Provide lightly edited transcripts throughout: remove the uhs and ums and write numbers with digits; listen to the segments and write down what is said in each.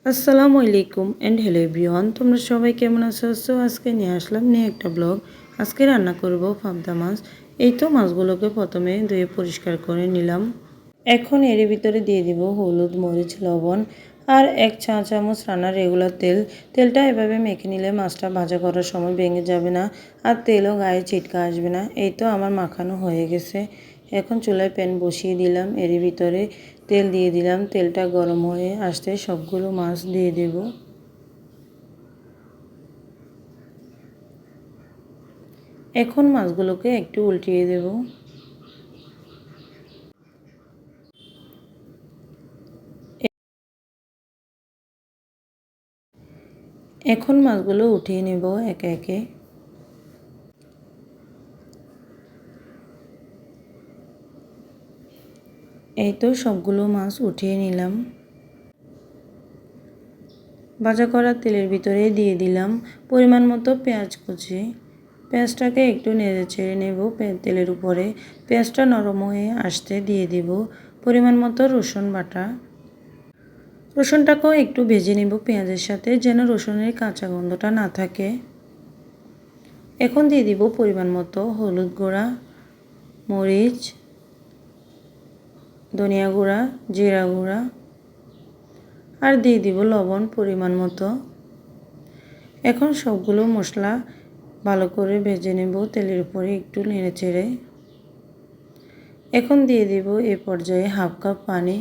আসসালামু আলাইকুম and hello everyone, তোমরা সবাই কেমন আছো? আজকে নিয়ে আসলাম একটা ব্লগ। আজকে রান্না করব পাবদা মাছ। এই তো মাছগুলোকে প্রথমে ধুয়ে পরিষ্কার করে নিলাম। এখন এর ভিতরে দিয়ে দিব হলুদ, মরিচ, লবণ আর 1 চা চামচ রান্নার রেগুলার তেল। তেলটা এভাবে মেখে নিলে মাছটা ভাজা করার সময় ভেঙে যাবে না আর তেলও গায়ে ছিটকা আসবে না। এই তো আমার মাখানো হয়ে গেছে। এখন চুলায় প্যান বসিয়ে দিলাম, এর ভিতরে তেল দিয়ে দিলাম। তেলটা গরম হয়ে আসতে সবগুলো মাছ দিয়ে দেব। এখন মাছগুলোকে একটু উল্টিয়ে দেব। এখন মাছগুলো উঠিয়ে নেব একে একে। এই তো সবগুলো মাছ উঠিয়ে নিলাম। ভাজা করা তেলের ভিতরে দিয়ে দিলাম পরিমাণ মতো পেঁয়াজ কুচি। পেঁয়াজটাকে একটু নেড়ে ছেড়ে নেব তেলের উপরে। পেঁয়াজটা নরম হয়ে আসতে দিয়ে দিব পরিমাণ মতো রসুন বাটা। রসুনটাকেও একটু ভেজে নেব পেঁয়াজের সাথে, যেন রসুনের কাঁচা গন্ধটা না থাকে। এখন দিয়ে দিব পরিমাণ মতো হলুদ গুঁড়া, মরিচ, ধনিয়া গুঁড়া, জিরা গুঁড়া আর দিয়ে দিব লবণ পরিমাণ মতো। এখন সবগুলো মশলা ভালো করে ভেজে নেব তেলের উপরে একটু নেড়ে চেড়ে। এখন দিয়ে দিব এ পর্যায়ে হাফ কাপ পানি।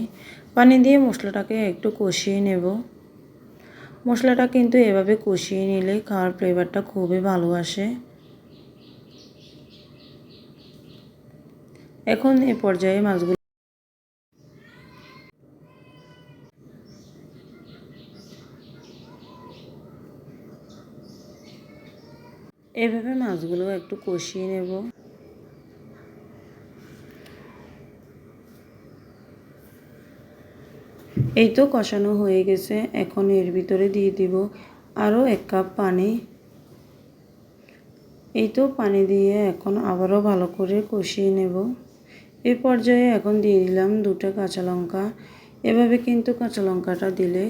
পানি দিয়ে মশলাটাকে একটু কষিয়ে নেব। মশলাটা কিন্তু এভাবে কষিয়ে নিলে খাওয়ার ফ্লেভারটা খুবই ভালো আসে। এখন এ পর্যায়ে মাছগুলো এভাবে মাছগুলো একটু কষিয়ে নেব। এই তো কষানো হয়ে গেছে। এখন এর ভিতরে দিয়ে দিব আরও 1 কাপ পানি। এই তো পানি দিয়ে এখন আবারও ভালো করে কষিয়ে নেব। এই পর্যায়ে এখন দিয়ে দিলাম 2টা কাঁচা লঙ্কা। এভাবে কিন্তু কাঁচা লঙ্কাটা দিলে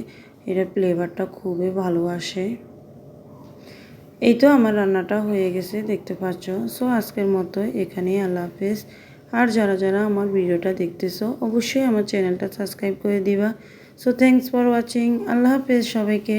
এটা ফ্লেভারটা খুবই ভালো আসে। এই তো আমার রান্নাটা হয়ে গেছে, দেখতে পাচ্ছ। আজকের মতো এখানেই, আল্লাহ হাফেজ। আর যারা আমার ভিডিওটা দেখতেছো অবশ্যই আমার চ্যানেলটা সাবস্ক্রাইব করে দিবা। Thanks for watching. আল্লাহ হাফেজ সবাইকে।